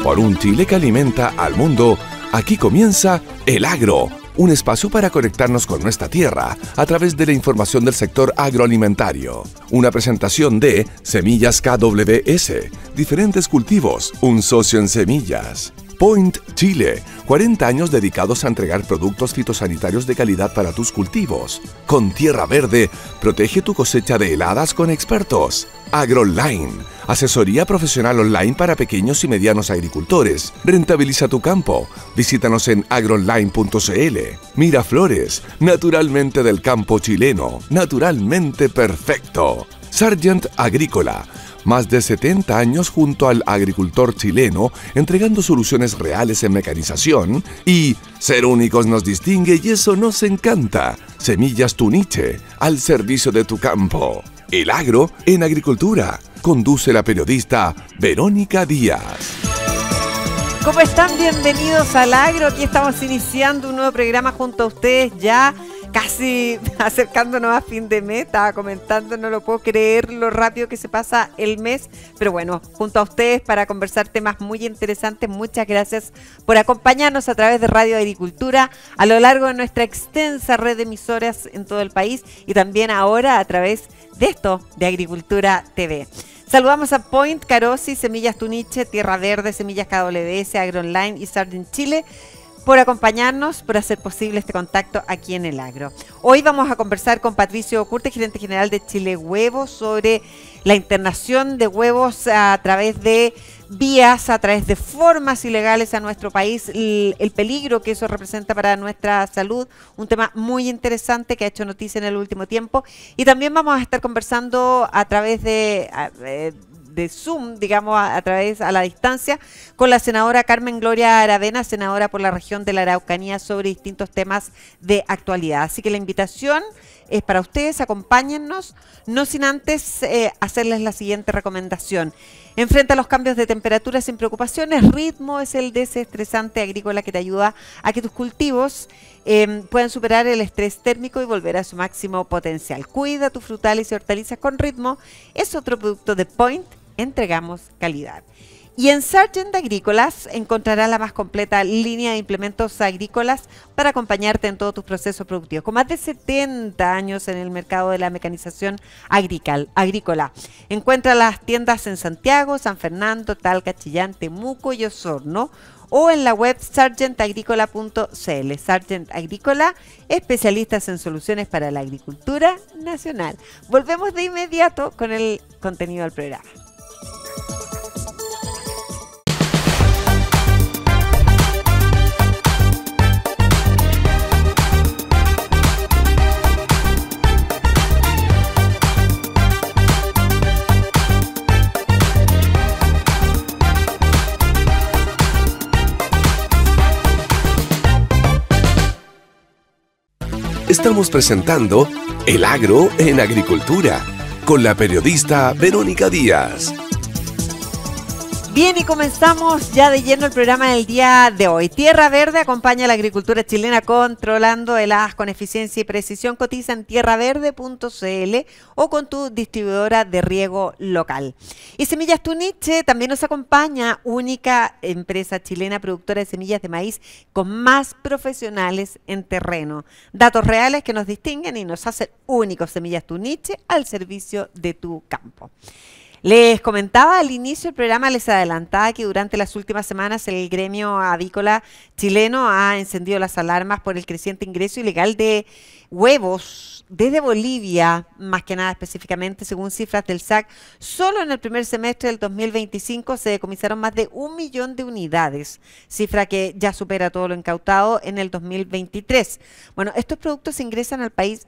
Por un Chile que alimenta al mundo, aquí comienza El Agro, un espacio para conectarnos con nuestra tierra a través de la información del sector agroalimentario. Una presentación de Semillas KWS, diferentes cultivos, un socio en semillas. Point Chile, 40 años dedicados a entregar productos fitosanitarios de calidad para tus cultivos. Con Tierra Verde, protege tu cosecha de heladas con expertos. AgroOnline, asesoría profesional online para pequeños y medianos agricultores. Rentabiliza tu campo. Visítanos en agroonline.cl. Miraflores, naturalmente del campo chileno, naturalmente perfecto. Sargent Agrícola, más de 70 años junto al agricultor chileno, entregando soluciones reales en mecanización. Y ser únicos nos distingue y eso nos encanta. Semillas Tuniche, al servicio de tu campo. El Agro en Agricultura. Conduce la periodista Verónica Díaz. ¿Cómo están? Bienvenidos al Agro. Aquí estamos iniciando un nuevo programa junto a ustedes, ya casi acercándonos a fin de mes. Estaba comentando, no lo puedo creer lo rápido que se pasa el mes, pero bueno, junto a ustedes para conversar temas muy interesantes. Muchas gracias por acompañarnos a través de Radio Agricultura a lo largo de nuestra extensa red de emisoras en todo el país y también ahora a través de esto, de Agricultura TV. Saludamos a Point, Carosi, Semillas Tuniche, Tierra Verde, Semillas KWS, AgroOnline y Sargent Chile por acompañarnos, por hacer posible este contacto aquí en El Agro. Hoy vamos a conversar con Patricio Curte, gerente general de Chile Huevos, sobre la internación de huevos a través de vías, a través de formas ilegales a nuestro país, el peligro que eso representa para nuestra salud, un tema muy interesante que ha hecho noticia en el último tiempo. Y también vamos a estar conversando a través de Zoom, digamos, a través a la distancia, con la senadora Carmen Gloria Aravena, senadora por la región de la Araucanía, sobre distintos temas de actualidad. Así que la invitación es para ustedes, acompáñennos, no sin antes hacerles la siguiente recomendación. Enfrenta los cambios de temperatura sin preocupaciones. Ritmo es el desestresante agrícola que te ayuda a que tus cultivos puedan superar el estrés térmico y volver a su máximo potencial. Cuida tus frutales y hortalizas con Ritmo. Es otro producto de Point. Entregamos calidad. Y en Sargent Agrícolas encontrarás la más completa línea de implementos agrícolas para acompañarte en todos tus procesos productivos. Con más de 70 años en el mercado de la mecanización agrícola. Encuentra las tiendas en Santiago, San Fernando, Talca, Chillán, Temuco y Osorno, o en la web sargentagricola.cl. Sargent Agrícola, especialistas en soluciones para la agricultura nacional. Volvemos de inmediato con el contenido del programa. Estamos presentando El Agro en Agricultura con la periodista Verónica Díaz. Bien, y comenzamos ya de lleno el programa del día de hoy. Tierra Verde acompaña a la agricultura chilena controlando heladas con eficiencia y precisión. Cotiza en tierraverde.cl o con tu distribuidora de riego local. Y Semillas Tuniche también nos acompaña, única empresa chilena productora de semillas de maíz con más profesionales en terreno. Datos reales que nos distinguen y nos hacen únicos. Semillas Tuniche al servicio de tu campo. Les comentaba al inicio del programa, les adelantaba que durante las últimas semanas el gremio avícola chileno ha encendido las alarmas por el creciente ingreso ilegal de huevos desde Bolivia, más que nada específicamente, según cifras del SAC. Solo en el primer semestre del 2025 se decomisaron más de 1 millón de unidades, cifra que ya supera todo lo incautado en el 2023. Bueno, estos productos ingresan al país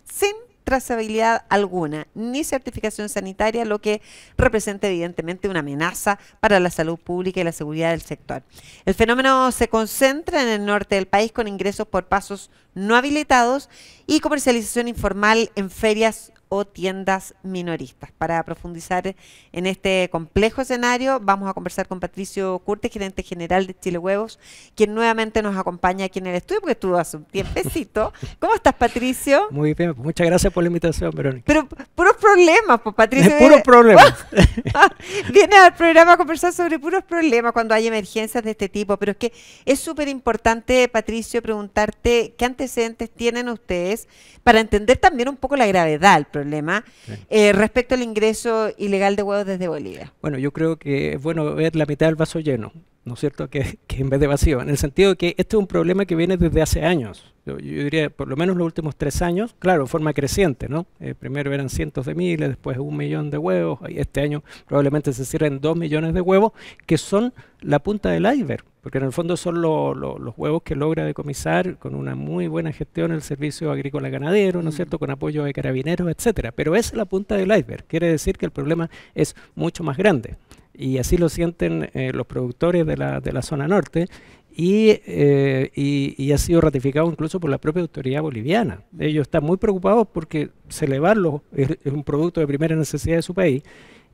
sin trazabilidad alguna, ni certificación sanitaria, lo que representa evidentemente una amenaza para la salud pública y la seguridad del sector. El fenómeno se concentra en el norte del país, con ingresos por pasos no habilitados y comercialización informal en ferias o tiendas minoristas. Para profundizar en este complejo escenario, vamos a conversar con Patricio Curtis, gerente general de Chile Huevos, quien nuevamente nos acompaña aquí en el estudio, porque estuvo hace un tiempecito. ¿Cómo estás, Patricio? Muy bien, muchas gracias por la invitación, Verónica. Pero puros problemas, pues, Patricio. Puros problemas. Viene al programa a conversar sobre puros problemas cuando hay emergencias de este tipo, pero es que es súper importante, Patricio, preguntarte qué antecedentes tienen ustedes para entender también un poco la gravedad del problema respecto al ingreso ilegal de huevos desde Bolivia. Bueno, yo creo que es bueno ver la mitad del vaso lleno, ¿no es cierto?, que en vez de vacío, en el sentido de que este es un problema que viene desde hace años. Yo diría, por lo menos los últimos 3 años, claro, en forma creciente, ¿no? Primero eran cientos de miles, después 1 millón de huevos, y este año probablemente se cierren 2 millones de huevos, que son la punta del iceberg, porque en el fondo son los huevos que logra decomisar con una muy buena gestión el servicio agrícola ganadero, ¿no es cierto?, con apoyo de carabineros, etcétera. Pero es la punta del iceberg, quiere decir que el problema es mucho más grande. Y así lo sienten los productores de la zona norte, y ha sido ratificado incluso por la propia autoridad boliviana. Ellos están muy preocupados porque celebrarlo es un producto de primera necesidad de su país.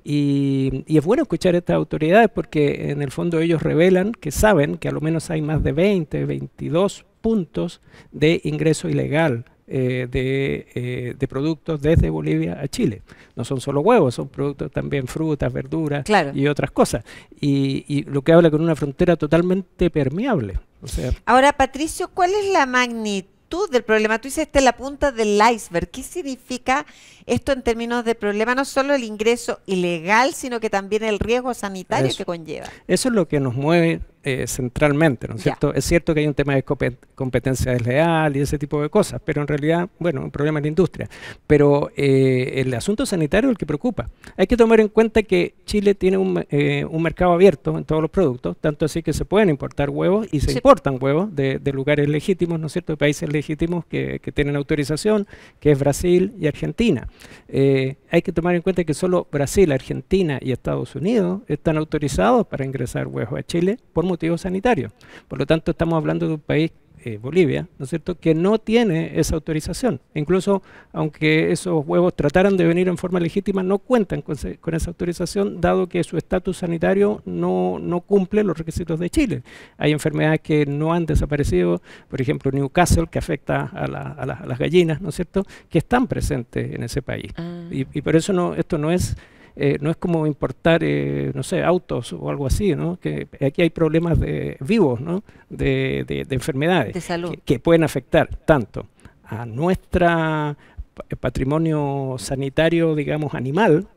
Y es bueno escuchar a estas autoridades porque en el fondo ellos revelan que saben que a lo menos hay más de 22 puntos de ingreso ilegal de productos desde Bolivia a Chile. No son solo huevos, son productos también frutas, verduras, claro, y otras cosas. Y lo que habla con una frontera totalmente permeable. O sea, ahora, Patricio, ¿cuál es la magnitud del problema? Tú dices, esta es la punta del iceberg. ¿Qué significa esto en términos de problema? No solo el ingreso ilegal, sino que también el riesgo sanitario que conlleva. Eso es lo que nos mueve centralmente, ¿no es cierto? Es cierto que hay un tema de competencia desleal y ese tipo de cosas, pero en realidad, bueno, un problema en la industria. Pero el asunto sanitario es el que preocupa. Hay que tomar en cuenta que Chile tiene un mercado abierto en todos los productos, tanto así que se pueden importar huevos y se importan huevos de lugares legítimos, ¿no es cierto?, de países legítimos que tienen autorización, que es Brasil y Argentina. Hay que tomar en cuenta que solo Brasil, Argentina y Estados Unidos están autorizados para ingresar huevos a Chile por motivos sanitarios. Por lo tanto, estamos hablando de un país, Bolivia, ¿no es cierto?, que no tiene esa autorización. Incluso, aunque esos huevos trataran de venir en forma legítima, no cuentan con esa autorización, dado que su estatus sanitario no cumple los requisitos de Chile. Hay enfermedades que no han desaparecido, por ejemplo, Newcastle, que afecta a las gallinas, ¿no es cierto?, que están presentes en ese país. Y por eso esto no es como importar, no sé, autos o algo así, ¿no? Que aquí hay problemas vivos, ¿no?, de enfermedades de salud que pueden afectar tanto a nuestro patrimonio sanitario, digamos, animal,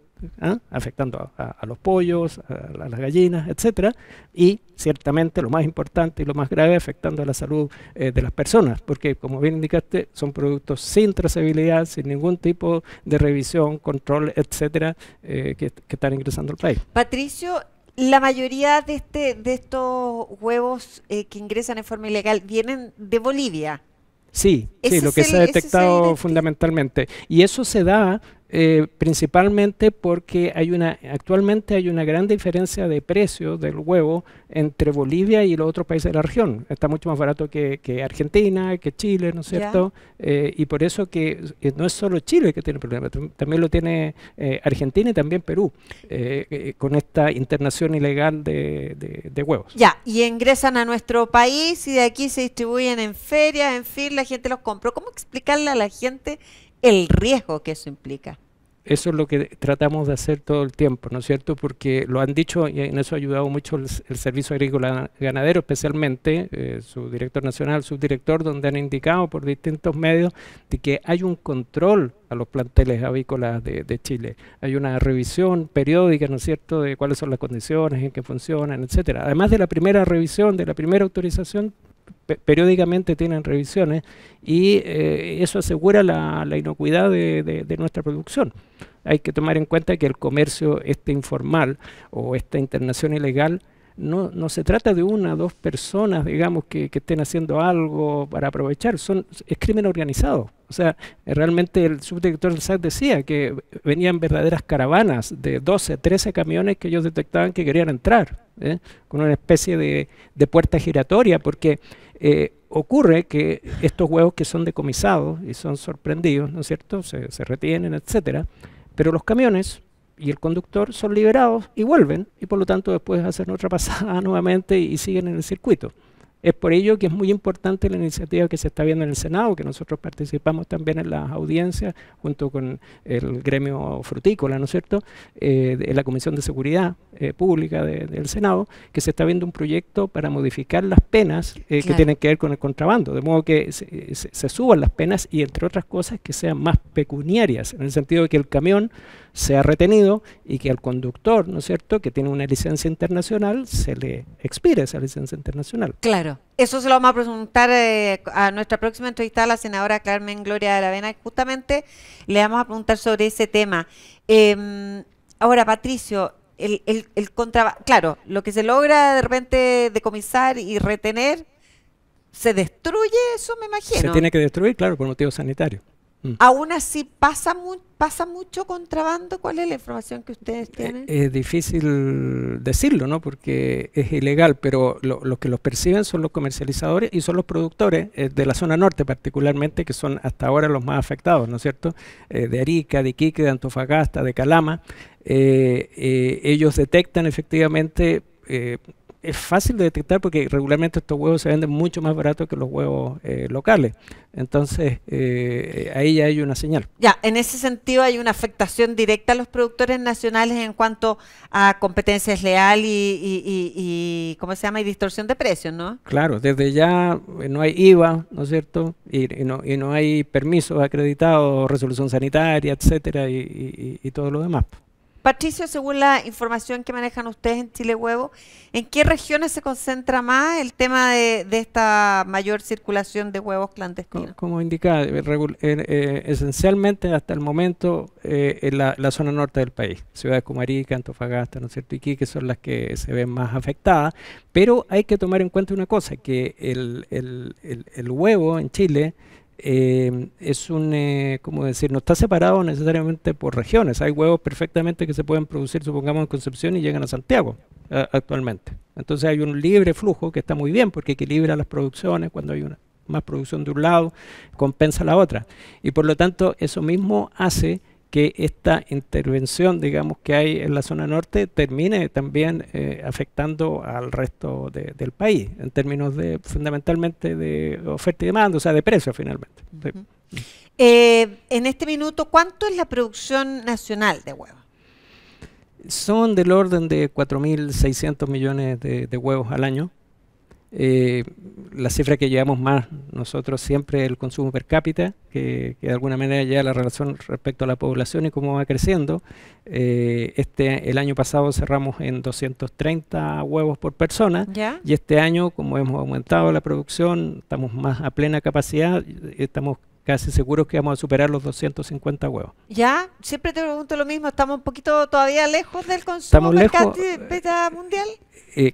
afectando a los pollos, a las gallinas, etcétera, y ciertamente lo más importante y lo más grave, afectando a la salud de las personas, porque como bien indicaste, son productos sin trazabilidad, sin ningún tipo de revisión, control, etcétera, que están ingresando al país. Patricio, la mayoría de estos huevos que ingresan en forma ilegal vienen de Bolivia. Sí, lo que se ha detectado fundamentalmente. Y eso se da principalmente porque actualmente hay una gran diferencia de precio del huevo entre Bolivia y los otros países de la región. Está mucho más barato que Argentina, que Chile, ¿no es cierto? Y por eso que no es solo Chile que tiene problemas, también lo tiene Argentina y también Perú, con esta internación ilegal de huevos. Ya, y ingresan a nuestro país y de aquí se distribuyen en ferias, en fin, la gente los compra. ¿Cómo explicarle a la gente el riesgo que eso implica? Eso es lo que tratamos de hacer todo el tiempo, ¿no es cierto? Porque lo han dicho y en eso ha ayudado mucho el Servicio Agrícola Ganadero, especialmente su director nacional, subdirector, donde han indicado por distintos medios de que hay un control a los planteles avícolas de Chile. Hay una revisión periódica, ¿no es cierto?, de cuáles son las condiciones en que funcionan, etcétera. Además de la primera revisión, de la primera autorización, periódicamente tienen revisiones y eso asegura la inocuidad de nuestra producción. Hay que tomar en cuenta que el comercio informal o esta internación ilegal no se trata de 1 o 2 personas, digamos, que estén haciendo algo para aprovechar, es crimen organizado. O sea, realmente el subdirector del SAC decía que venían verdaderas caravanas de 12, 13 camiones que ellos detectaban que querían entrar, con una especie de puerta giratoria, porque ocurre que estos huevos que son decomisados y son sorprendidos, ¿no es cierto?, se retienen, etcétera, pero los camiones y el conductor son liberados y vuelven, y por lo tanto después hacen otra pasada nuevamente y siguen en el circuito. Es por ello que es muy importante la iniciativa que se está viendo en el Senado, que nosotros participamos también en las audiencias junto con el gremio frutícola, ¿no es cierto?, de la Comisión de Seguridad Pública del Senado, que se está viendo un proyecto para modificar las penas que tienen que ver con el contrabando, de modo que se suban las penas y, entre otras cosas, que sean más pecuniarias, en el sentido de que el camión sea retenido y que al conductor, ¿no es cierto?, que tiene una licencia internacional, se le expire esa licencia internacional. Claro. Eso se lo vamos a preguntar a nuestra próxima entrevistada, la senadora Carmen Gloria Aravena, y justamente le vamos a preguntar sobre ese tema. Ahora, Patricio, claro, lo que se logra de repente decomisar y retener, ¿se destruye eso, me imagino? Se tiene que destruir, claro, por motivos sanitarios. Aún así, ¿pasa mucho contrabando? ¿Cuál es la información que ustedes tienen? Es difícil decirlo, ¿no?, porque es ilegal, pero los que los perciben son los comercializadores y son los productores de la zona norte particularmente, que son hasta ahora los más afectados, ¿no es cierto?, de Arica, de Iquique, de Antofagasta, de Calama. Ellos detectan efectivamente... es fácil de detectar porque regularmente estos huevos se venden mucho más baratos que los huevos locales. Entonces, ahí ya hay una señal. Ya, en ese sentido hay una afectación directa a los productores nacionales en cuanto a competencia desleal y ¿cómo se llama? Y distorsión de precios, ¿no? Claro, desde ya no hay IVA, ¿no es cierto? Y no hay permisos acreditados, resolución sanitaria, etcétera, y todo lo demás. Patricio, según la información que manejan ustedes en Chile Huevo, ¿en qué regiones se concentra más el tema de esta mayor circulación de huevos clandestinos? Como indicaba, esencialmente hasta el momento en la zona norte del país, ciudades como Arica, Antofagasta, ¿no es cierto?, Iquique, son las que se ven más afectadas, pero hay que tomar en cuenta una cosa, que el huevo en Chile es ¿cómo decir? No está separado necesariamente por regiones. Hay huevos perfectamente que se pueden producir, supongamos, en Concepción y llegan a Santiago actualmente. Entonces hay un libre flujo que está muy bien porque equilibra las producciones. Cuando hay más producción de un lado, compensa la otra. Y por lo tanto, eso mismo hace que esta intervención, digamos, que hay en la zona norte termine también afectando al resto del país, en términos fundamentalmente de oferta y demanda, o sea, de precio finalmente. Uh-huh. En este minuto, ¿cuánto es la producción nacional de huevos? Son del orden de 4.600 millones de huevos al año. La cifra que llevamos más nosotros siempre es el consumo per cápita, que de alguna manera ya la relación respecto a la población y cómo va creciendo. El año pasado cerramos en 230 huevos por persona. ¿Ya? Y este año, como hemos aumentado la producción, estamos más a plena capacidad, estamos casi seguros que vamos a superar los 250 huevos. Ya, siempre te pregunto lo mismo, ¿estamos un poquito todavía lejos del consumo per cápita mundial?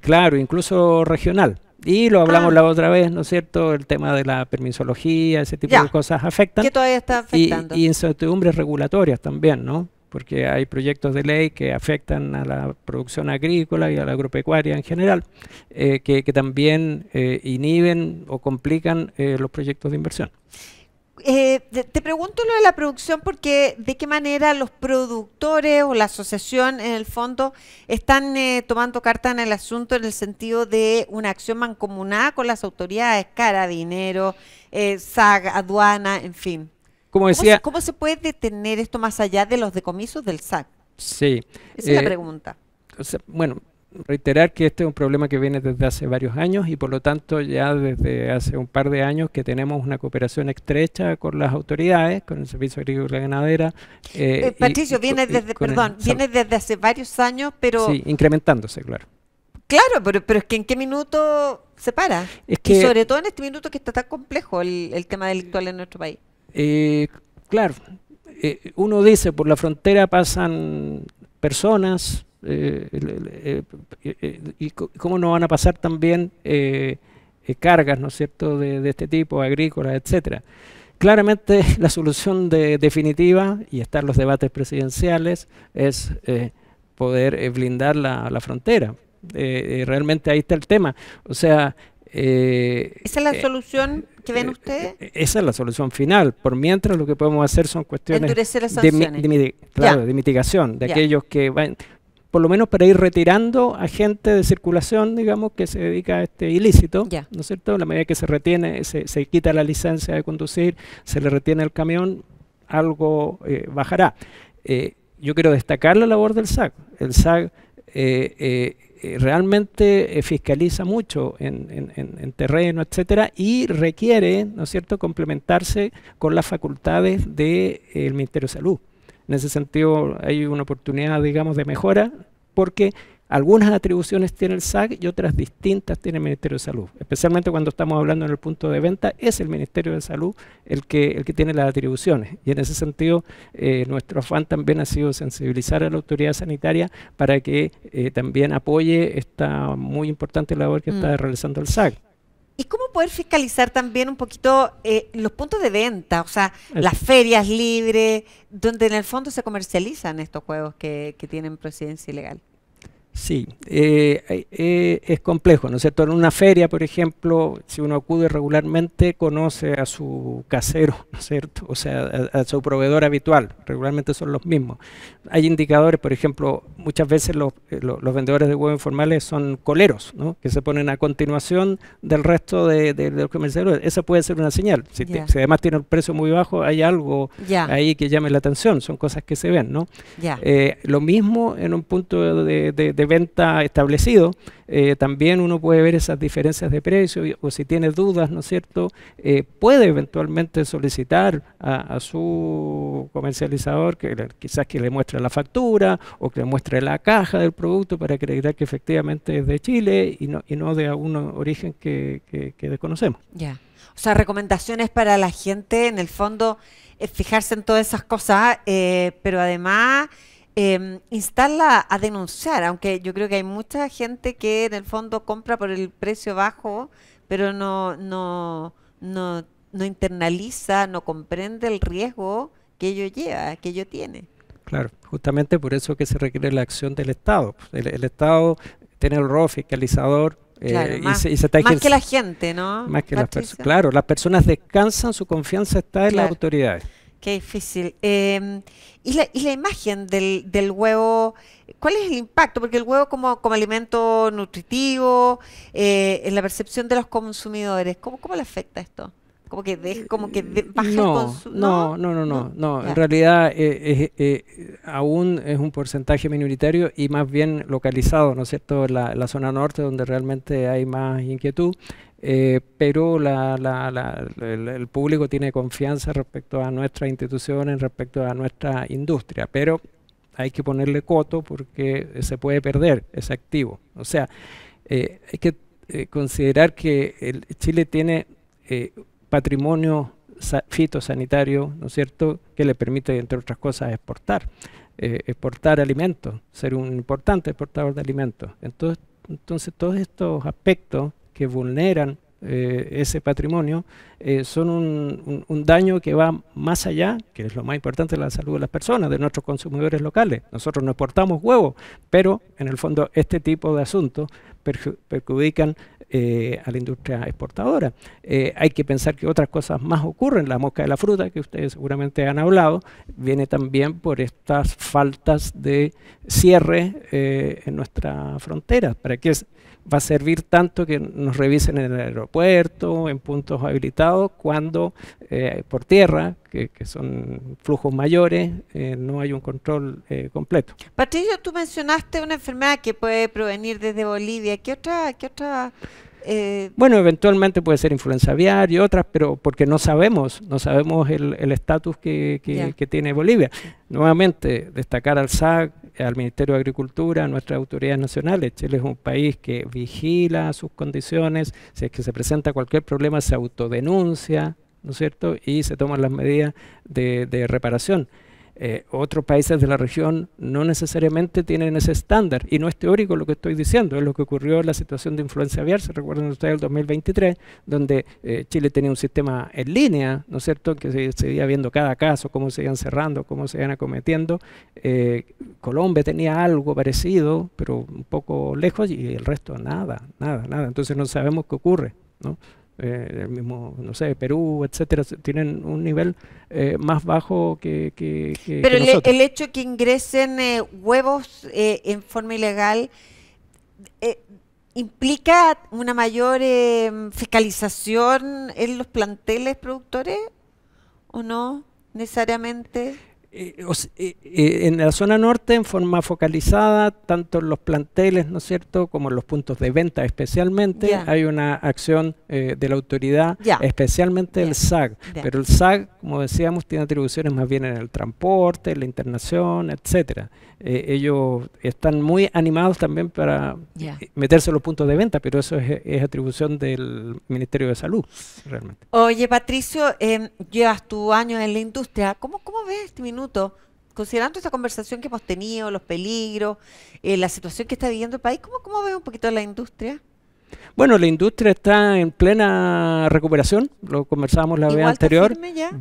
Claro, incluso regional. Y lo hablamos la otra vez, ¿no es cierto? El tema de la permisología, ese tipo de cosas afectan. Que todavía está afectando. Y incertidumbres regulatorias también, ¿no? Porque hay proyectos de ley que afectan a la producción agrícola y a la agropecuaria en general, que también inhiben o complican los proyectos de inversión. Te pregunto lo de la producción porque de qué manera los productores o la asociación en el fondo están tomando carta en el asunto en el sentido de una acción mancomunada con las autoridades, Carabineros, SAC, aduana, en fin. Como decía, ¿Cómo se puede detener esto más allá de los decomisos del SAC? Sí. Esa es la pregunta. O sea, bueno, reiterar que este es un problema que viene desde hace varios años y por lo tanto ya desde hace un par de años que tenemos una cooperación estrecha con las autoridades, con el Servicio Agrícola y Ganadera. Patricio, viene desde hace varios años, pero... Sí, incrementándose, claro. Claro, pero es que ¿en qué minuto se para? Es que, y sobre todo en este minuto que está tan complejo el tema delictual en nuestro país. Claro, uno dice, por la frontera pasan personas... y cómo no van a pasar también cargas, ¿no es cierto?, de este tipo, agrícolas, etcétera. Claramente la solución definitiva, y están los debates presidenciales, es poder blindar la frontera. Realmente ahí está el tema. O sea, ¿Esa es la solución que ven ustedes? Esa es la solución final. Por mientras, lo que podemos hacer son cuestiones endurecer las sanciones. de mitigación, de aquellos que van, por lo menos para ir retirando a gente de circulación, digamos, que se dedica a este ilícito, ¿no es cierto? A la medida que se retiene, se quita la licencia de conducir, se le retiene el camión, algo bajará. Yo quiero destacar la labor del SAC. El SAC realmente fiscaliza mucho en terreno, etcétera, y requiere, ¿no es cierto?, complementarse con las facultades del Ministerio de Salud. En ese sentido hay una oportunidad, digamos, de mejora, porque algunas atribuciones tiene el SAC y otras distintas tiene el Ministerio de Salud. Especialmente cuando estamos hablando en el punto de venta, es el Ministerio de Salud el que tiene las atribuciones. Y en ese sentido, nuestro afán también ha sido sensibilizar a la autoridad sanitaria para que también apoye esta muy importante labor que está realizando el SAC. ¿Y cómo poder fiscalizar también un poquito los puntos de venta? O sea, las ferias libres, donde en el fondo se comercializan estos juegos que tienen procedencia ilegal. Sí, es complejo, ¿no es cierto? En una feria, por ejemplo, si uno acude regularmente, conoce a su casero, ¿no es cierto? O sea, a su proveedor habitual, regularmente son los mismos. Hay indicadores, por ejemplo, muchas veces los vendedores de huevos informales son coleros, ¿no? Que se ponen a continuación del resto de los comerciadores. Esa puede ser una señal. Si además tiene el precio muy bajo, hay algo ahí que llame la atención, son cosas que se ven, ¿no? Lo mismo en un punto de venta establecido, también uno puede ver esas diferencias de precio o si tiene dudas, ¿no es cierto? Puede eventualmente solicitar a su comercializador quizás que le muestre la factura o que le muestre la caja del producto para acreditar que efectivamente es de Chile y no de algún origen que desconocemos. O sea, recomendaciones para la gente, en el fondo, fijarse en todas esas cosas, pero además instarla a denunciar, aunque yo creo que hay mucha gente que en el fondo compra por el precio bajo, pero no internaliza, no comprende el riesgo que ello lleva, que ello tiene. Claro, justamente por eso que se requiere la acción del Estado. El Estado tiene el rol fiscalizador. Claro, más que la gente, ¿no? Más que las personas. Claro, las personas descansan, su confianza está en las autoridades. Qué difícil. ¿Y la imagen del huevo, cuál es el impacto? Porque el huevo como alimento nutritivo, en la percepción de los consumidores, ¿cómo le afecta esto? Como que baja el consumo. No. En realidad aún es un porcentaje minoritario y más bien localizado, ¿no es cierto?, en la zona norte donde realmente hay más inquietud. Pero el público tiene confianza respecto a nuestras instituciones, respecto a nuestra industria, pero hay que ponerle coto porque se puede perder ese activo. O sea, hay que considerar que Chile tiene patrimonio fitosanitario, ¿no es cierto?, que le permite, entre otras cosas, exportar alimentos, ser un importante exportador de alimentos. Entonces todos estos aspectos que vulneran ese patrimonio son un daño que va más allá, que es lo más importante, de la salud de las personas, de nuestros consumidores locales. Nosotros no exportamos huevos, pero en el fondo este tipo de asuntos perjudican a la industria exportadora. Hay que pensar que otras cosas más ocurren. La mosca de la fruta, que ustedes seguramente han hablado, viene también por estas faltas de cierre en nuestras fronteras. ¿Para qué va a servir tanto que nos revisen en el aeropuerto, en puntos habilitados, cuando por tierra, que son flujos mayores, no hay un control completo? Patricio, tú mencionaste una enfermedad que puede provenir desde Bolivia. ¿Qué otra? Bueno, eventualmente puede ser influenza aviar y otras, pero porque no sabemos el estatus que tiene Bolivia. Nuevamente, destacar al SAC, al Ministerio de Agricultura, a nuestras autoridades nacionales. Chile es un país que vigila sus condiciones, si es que se presenta cualquier problema se autodenuncia, ¿no es cierto?, y se toman las medidas de reparación. Otros países de la región no necesariamente tienen ese estándar, y no es teórico lo que estoy diciendo, es lo que ocurrió en la situación de influenza aviar. Se recuerdan ustedes el 2023, donde Chile tenía un sistema en línea, ¿no es cierto?, que se iba viendo cada caso, cómo se iban cerrando, cómo se iban acometiendo. Colombia tenía algo parecido, pero un poco lejos, y el resto nada. Entonces no sabemos qué ocurre. ¿no? El mismo, no sé, Perú, etcétera, tienen un nivel más bajo que Pero nosotros. el hecho de que ingresen huevos en forma ilegal implica una mayor fiscalización en los planteles productores, ¿o no necesariamente? En la zona norte, en forma focalizada, tanto en los planteles, ¿no es cierto?, como en los puntos de venta especialmente, Ya. hay una acción de la autoridad, Ya. especialmente Ya. el SAG. Ya. Pero el SAG, como decíamos, tiene atribuciones más bien en el transporte, en la internación, etcétera. Ellos están muy animados también para Ya. meterse en los puntos de venta, pero eso es atribución del Ministerio de Salud, realmente. Oye, Patricio, llevas tu año en la industria. ¿Cómo ves este minuto? Considerando esta conversación que hemos tenido, los peligros, la situación que está viviendo el país, ¿cómo ves un poquito la industria? Bueno, la industria está en plena recuperación, lo conversábamos la vez ¿Igual está anterior. firme ya?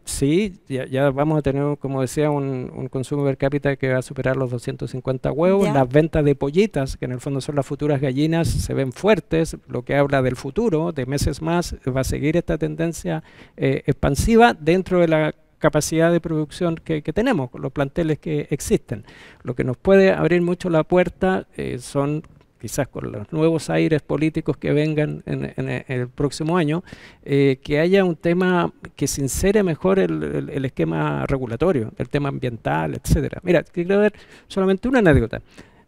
Sí, ya vamos a tener, como decía, un consumo per cápita que va a superar los 250 huevos. Ya. Las ventas de pollitas, que en el fondo son las futuras gallinas, se ven fuertes, lo que habla del futuro, de meses más, va a seguir esta tendencia expansiva dentro de la capacidad de producción que tenemos, con los planteles que existen. Lo que nos puede abrir mucho la puerta son quizás con los nuevos aires políticos que vengan en el próximo año, que haya un tema que sincere mejor el esquema regulatorio, el tema ambiental, etcétera. Mira, quiero ver solamente una anécdota.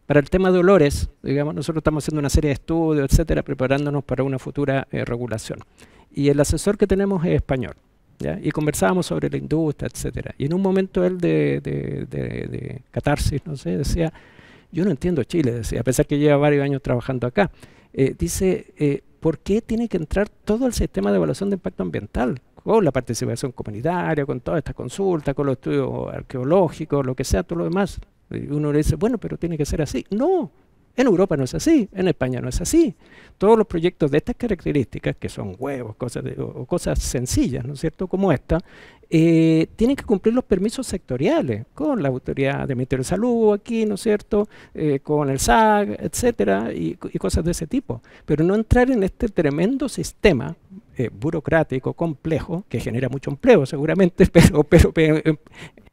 Para el tema de olores, digamos, nosotros estamos haciendo una serie de estudios, etcétera, preparándonos para una futura regulación. Y el asesor que tenemos es español, ¿ya? Y conversábamos sobre la industria, etcétera. Y en un momento él de catarsis, no sé, decía: yo no entiendo Chile, decía, a pesar que lleva varios años trabajando acá. Dice, ¿por qué tiene que entrar todo el sistema de evaluación de impacto ambiental? Con la participación comunitaria, con todas estas consultas, con los estudios arqueológicos, lo que sea, todo lo demás. Y uno le dice, bueno, pero tiene que ser así. No, en Europa no es así, en España no es así. Todos los proyectos de estas características, que son huevos, o cosas sencillas, ¿no es cierto?, como esta, tienen que cumplir los permisos sectoriales, con la Autoridad de Ministerio de Salud aquí, ¿no es cierto?, con el SAG, etcétera, y cosas de ese tipo. Pero no entrar en este tremendo sistema burocrático, complejo, que genera mucho empleo seguramente, pero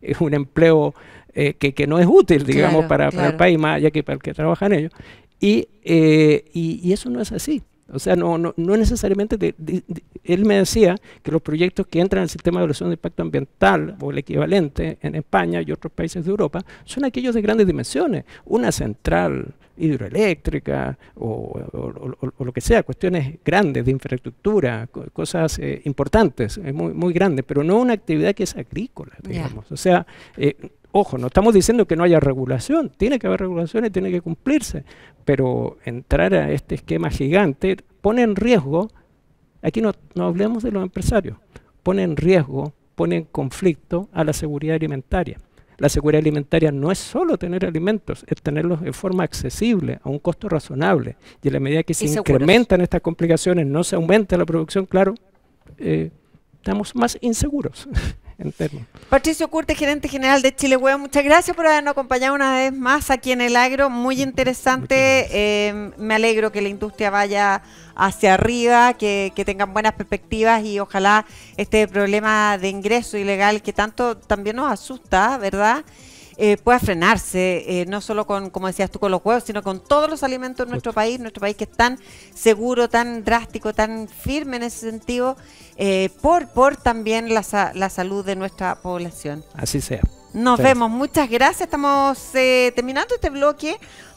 es un empleo que no es útil, digamos, Claro, para el país, más allá que para el que trabaja en ello. Y eso no es así. O sea, no necesariamente, él me decía que los proyectos que entran en el sistema de evaluación de impacto ambiental o el equivalente en España y otros países de Europa son aquellos de grandes dimensiones. Una central hidroeléctrica o lo que sea, cuestiones grandes de infraestructura, cosas importantes, muy, muy grandes, pero no una actividad que es agrícola, digamos. O sea, ojo, no estamos diciendo que no haya regulación, tiene que haber regulación y tiene que cumplirse, pero entrar a este esquema gigante pone en riesgo, aquí no hablemos de los empresarios, pone en riesgo, pone en conflicto a la seguridad alimentaria. La seguridad alimentaria no es solo tener alimentos, es tenerlos de forma accesible, a un costo razonable. Y en la medida que se incrementan estas complicaciones, no se aumenta la producción, claro, estamos más inseguros. Patricio Curte, gerente general de Chile Huevo, muchas gracias por habernos acompañado una vez más aquí en el agro, muy interesante. Me alegro que la industria vaya hacia arriba, que tengan buenas perspectivas y ojalá este problema de ingreso ilegal que tanto también nos asusta, ¿verdad?, pueda frenarse, no solo con, como decías tú, con los huevos, sino con todos los alimentos en nuestro país que es tan seguro, tan drástico, tan firme en ese sentido, por también la salud de nuestra población. Así sea. Nos vemos, muchas gracias. Estamos terminando este bloque.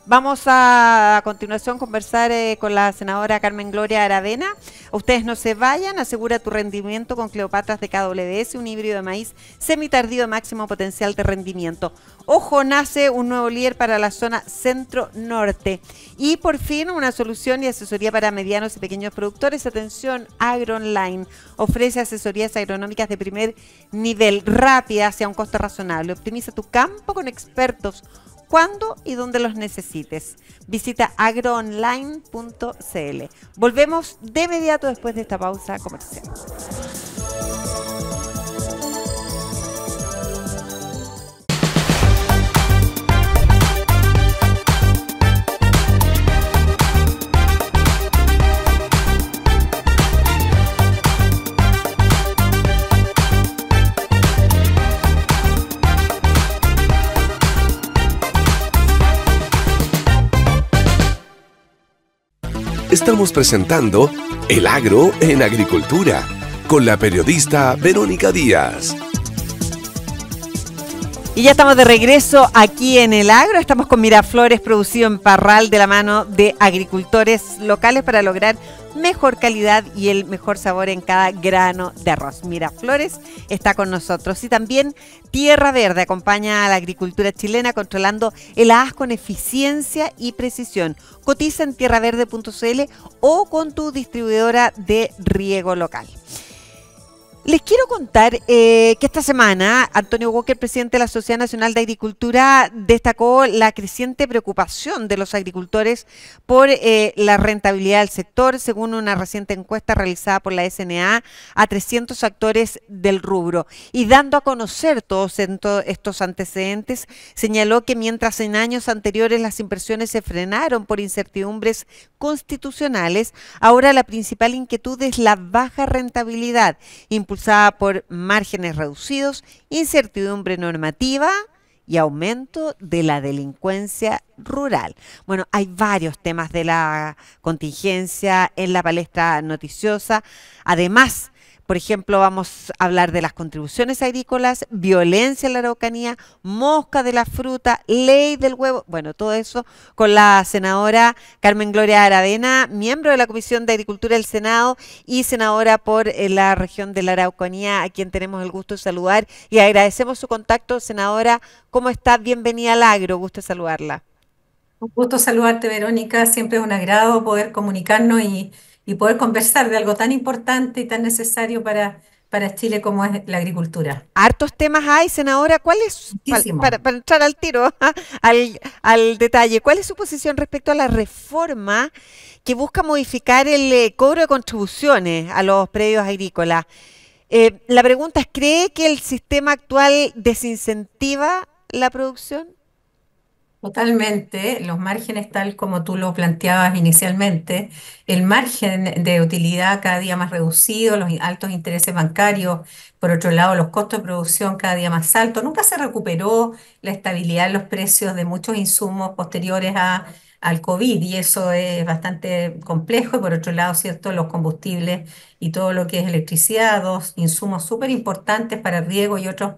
Vamos a continuación conversar con la senadora Carmen Gloria Aravena. Ustedes no se vayan, asegura tu rendimiento con Cleopatras de KWS, un híbrido de maíz semitardío de máximo potencial de rendimiento. Ojo, nace un nuevo líder para la zona centro-norte. Y por fin una solución y asesoría para medianos y pequeños productores. Atención, AgroOnline ofrece asesorías agronómicas de primer nivel, rápidas y a un costo razonable. Optimiza tu campo con expertos cuando y donde los necesites. Visita agroonline.cl. Volvemos de inmediato después de esta pausa comercial. Estamos presentando El Agro en Agricultura con la periodista Verónica Díaz. Y ya estamos de regreso aquí en El Agro. Estamos con Miraflores, producido en Parral de la mano de agricultores locales para lograr mejor calidad y el mejor sabor en cada grano de arroz. Miraflores está con nosotros. Y también Tierra Verde acompaña a la agricultura chilena controlando el haz con eficiencia y precisión. Cotiza en tierraverde.cl o con tu distribuidora de riego local. Les quiero contar que esta semana Antonio Walker, presidente de la Sociedad Nacional de Agricultura, destacó la creciente preocupación de los agricultores por la rentabilidad del sector, según una reciente encuesta realizada por la SNA a 300 actores del rubro. Y dando a conocer todos estos antecedentes, señaló que mientras en años anteriores las inversiones se frenaron por incertidumbres constitucionales, ahora la principal inquietud es la baja rentabilidad, impulsada por márgenes reducidos, incertidumbre normativa y aumento de la delincuencia rural. Bueno, hay varios temas de la contingencia en la palestra noticiosa. Además, por ejemplo, vamos a hablar de las contribuciones agrícolas, violencia en la Araucanía, mosca de la fruta, ley del huevo, bueno, todo eso con la senadora Carmen Gloria Aravena, miembro de la Comisión de Agricultura del Senado y senadora por la región de la Araucanía, a quien tenemos el gusto de saludar y agradecemos su contacto. Senadora, ¿cómo está? Bienvenida al Agro, gusto de saludarla. Un gusto saludarte, Verónica. Siempre es un agrado poder comunicarnos y poder conversar de algo tan importante y tan necesario para Chile como es la agricultura. Hartos temas hay, senadora. ¿Cuál es, Muchísimo. para entrar al tiro, al detalle, cuál es su posición respecto a la reforma que busca modificar el cobro de contribuciones a los predios agrícolas? La pregunta es, ¿cree que el sistema actual desincentiva la producción? Totalmente, los márgenes tal como tú lo planteabas inicialmente, el margen de utilidad cada día más reducido, los altos intereses bancarios, por otro lado los costos de producción cada día más altos, nunca se recuperó la estabilidad en los precios de muchos insumos posteriores al COVID y eso es bastante complejo y por otro lado, ¿cierto? Los combustibles y todo lo que es electricidad, dos insumos súper importantes para riego y otros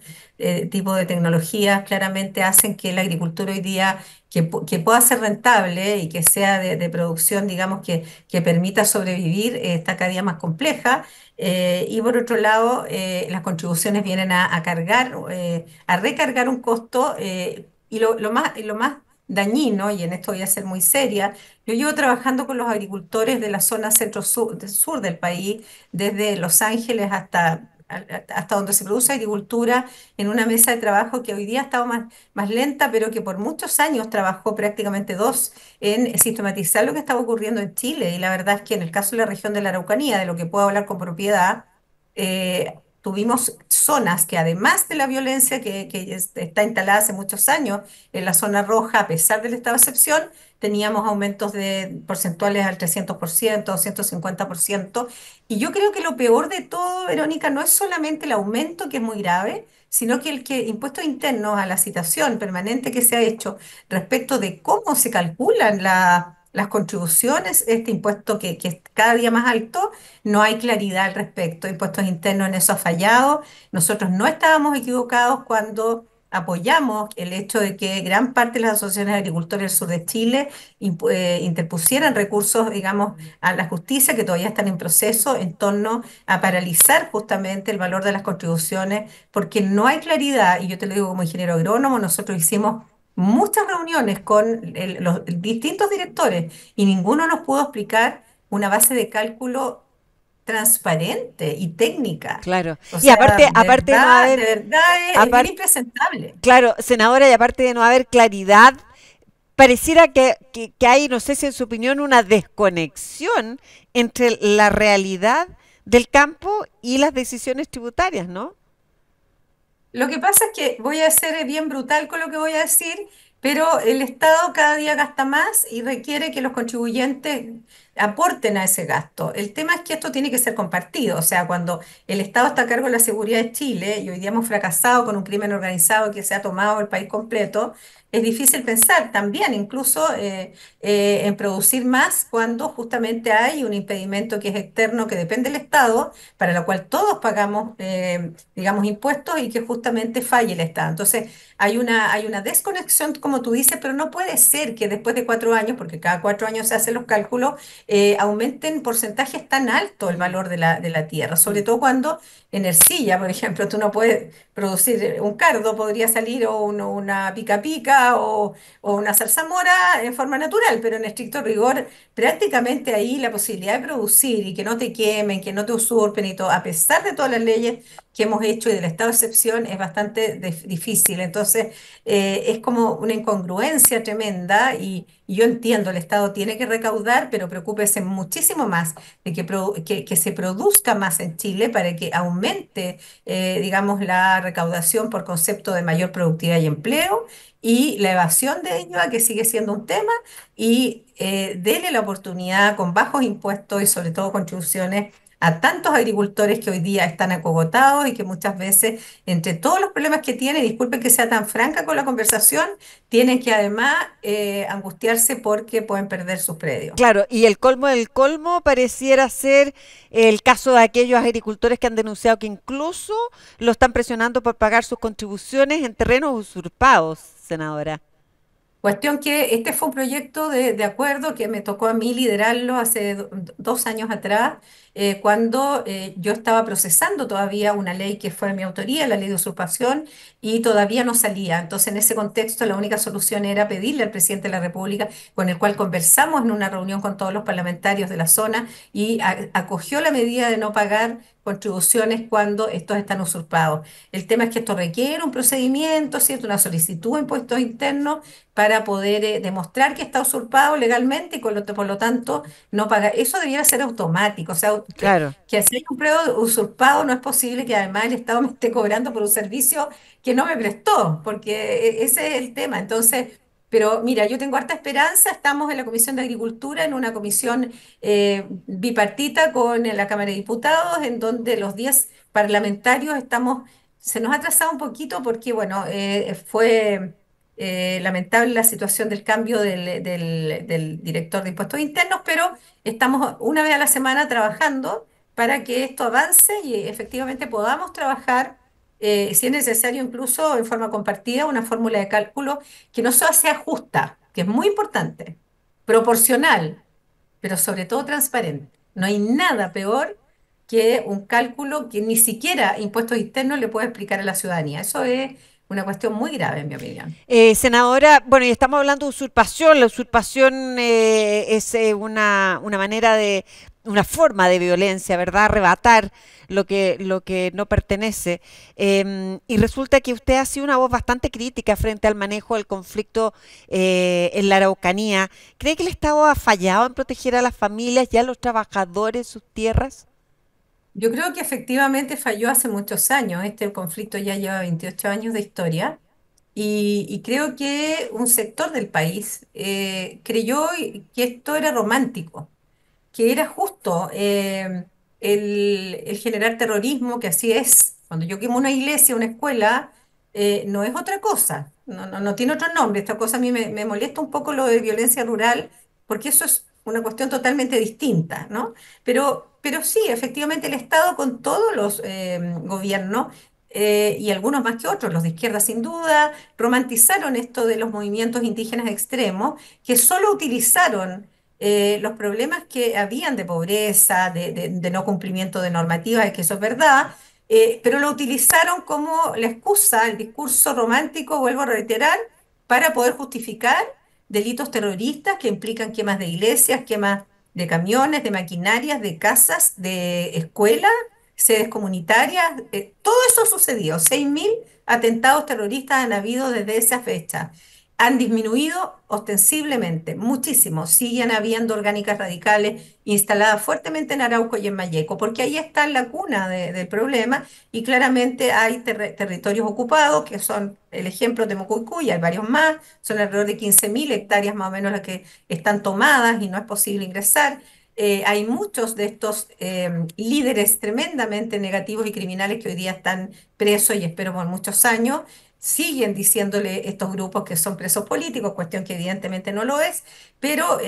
tipos de tecnologías claramente hacen que la agricultura hoy día que pueda ser rentable y que sea de producción, digamos, que permita sobrevivir, está cada día más compleja. Y por otro lado, las contribuciones vienen a cargar, a recargar un costo y lo más dañino, y en esto voy a ser muy seria, yo llevo trabajando con los agricultores de la zona centro-sur del país, desde Los Ángeles hasta donde se produce agricultura, en una mesa de trabajo que hoy día ha estado más lenta, pero que por muchos años trabajó prácticamente dos en sistematizar lo que estaba ocurriendo en Chile. Y la verdad es que en el caso de la región de la Araucanía, de lo que puedo hablar con propiedad, tuvimos zonas que además de la violencia que está instalada hace muchos años en la zona roja, a pesar del estado de excepción, teníamos aumentos de porcentuales al 300%, 250%. Y yo creo que lo peor de todo, Verónica, no es solamente el aumento, que es muy grave, sino que impuestos internos a la citación permanente que se ha hecho respecto de cómo se calculan las contribuciones, este impuesto que es cada día más alto, no hay claridad al respecto. Impuestos internos en eso ha fallado. Nosotros no estábamos equivocados cuando apoyamos el hecho de que gran parte de las asociaciones de agricultores del sur de Chile interpusieran recursos, digamos, a la justicia que todavía están en proceso en torno a paralizar justamente el valor de las contribuciones, porque no hay claridad, y yo te lo digo como ingeniero agrónomo, nosotros hicimos muchas reuniones con los distintos directores y ninguno nos pudo explicar una base de cálculo transparente y técnica. Claro. O Y sea, aparte de no de haber, verdad es bien aparte, impresentable. claro, senadora, y aparte de no haber claridad, pareciera que hay, no sé si en su opinión, una desconexión entre la realidad del campo y las decisiones tributarias, ¿no? Lo que pasa es que voy a ser bien brutal con lo que voy a decir, pero el Estado cada día gasta más y requiere que los contribuyentes aporten a ese gasto. El tema es que esto tiene que ser compartido, o sea, cuando el Estado está a cargo de la seguridad de Chile y hoy día hemos fracasado con un crimen organizado que se ha tomado el país completo, es difícil pensar también, incluso en producir más cuando justamente hay un impedimento que es externo, que depende del Estado, para lo cual todos pagamos, digamos, impuestos y que justamente falle el Estado. Entonces, hay una desconexión, como tú dices, pero no puede ser que después de 4 años, porque cada 4 años se hacen los cálculos, aumenten porcentajes tan altos el Mm, valor de la tierra, sobre mm. todo cuando en ercilla, por ejemplo, tú no puedes producir un cardo, podría salir o una pica pica o una zarzamora en forma natural, pero en estricto rigor, prácticamente ahí la posibilidad de producir y que no te quemen, que no te usurpen y todo, a pesar de todas las leyes que hemos hecho y del estado de excepción, es bastante difícil. Entonces, es como una incongruencia tremenda y yo entiendo, el Estado tiene que recaudar, pero preocúpese muchísimo más de que se produzca más en Chile para que aumente, digamos, la recaudación por concepto de mayor productividad y empleo y la evasión de IVA, que sigue siendo un tema, y dele la oportunidad con bajos impuestos y sobre todo contribuciones a tantos agricultores que hoy día están acogotados y que muchas veces, entre todos los problemas que tienen, disculpen que sea tan franca con la conversación, tienen que además angustiarse porque pueden perder sus predios. Claro, y el colmo del colmo pareciera ser el caso de aquellos agricultores que han denunciado que incluso lo están presionando por pagar sus contribuciones en terrenos usurpados, senadora. Cuestión que este fue un proyecto de acuerdo que me tocó a mí liderarlo hace 2 años atrás, cuando yo estaba procesando todavía una ley que fue de mi autoría, la ley de usurpación, y todavía no salía. Entonces, en ese contexto, la única solución era pedirle al presidente de la República, con el cual conversamos en una reunión con todos los parlamentarios de la zona, y acogió la medida de no pagar contribuciones cuando estos están usurpados. El tema es que esto requiere un procedimiento, ¿cierto? Una solicitud de impuestos internos para poder demostrar que está usurpado legalmente y por lo tanto no pagar. Eso debiera ser automático, o sea, Claro. que si hay un predio usurpado no es posible que además el Estado me esté cobrando por un servicio que no me prestó, porque ese es el tema. Entonces, pero mira, yo tengo harta esperanza, estamos en la Comisión de Agricultura, en una comisión bipartita con la Cámara de Diputados, en donde los 10 parlamentarios estamos, se nos ha atrasado un poquito porque, bueno, fue lamentable la situación del cambio del director de impuestos internos, pero estamos una vez a la semana trabajando para que esto avance y efectivamente podamos trabajar, si es necesario, incluso en forma compartida, una fórmula de cálculo que no solo sea justa, que es muy importante, proporcional, pero sobre todo transparente. No hay nada peor que un cálculo que ni siquiera impuestos internos le puede explicar a la ciudadanía. Eso es una cuestión muy grave, en mi opinión. Senadora, bueno, y estamos hablando de usurpación. La usurpación es una manera de, una forma de violencia, ¿verdad? Arrebatar lo que no pertenece. Y resulta que usted ha sido una voz bastante crítica frente al manejo del conflicto en la Araucanía. ¿Cree que el Estado ha fallado en proteger a las familias y a los trabajadores sus tierras? Yo creo que efectivamente falló hace muchos años. Este conflicto ya lleva 28 años de historia y creo que un sector del país creyó que esto era romántico, que era justo el generar terrorismo, que así es. Cuando yo quemo una iglesia, una escuela, no es otra cosa, no tiene otro nombre. Esta cosa a mí me molesta un poco lo de violencia rural, porque eso es una cuestión totalmente distinta, ¿no? Pero sí, efectivamente el Estado con todos los gobiernos, y algunos más que otros, los de izquierda sin duda, romantizaron esto de los movimientos indígenas extremos, que solo utilizaron los problemas que habían de pobreza, de no cumplimiento de normativas, es que eso es verdad, pero lo utilizaron como la excusa, el discurso romántico, vuelvo a reiterar, para poder justificar delitos terroristas que implican quemas de iglesias, quemas de camiones, de maquinarias, de casas, de escuelas, sedes comunitarias. Todo eso sucedió. 6.000 atentados terroristas han habido desde esa fecha. Han disminuido ostensiblemente, muchísimo. Siguen habiendo orgánicas radicales instaladas fuertemente en Arauco y en Mayeco, porque ahí está la cuna del problema y claramente hay territorios ocupados, que son el ejemplo de Mucuicú, hay varios más, son alrededor de 15.000 hectáreas más o menos las que están tomadas y no es posible ingresar. Hay muchos de estos líderes tremendamente negativos y criminales que hoy día están presos y espero por muchos años, siguen diciéndole estos grupos que son presos políticos, cuestión que evidentemente no lo es, pero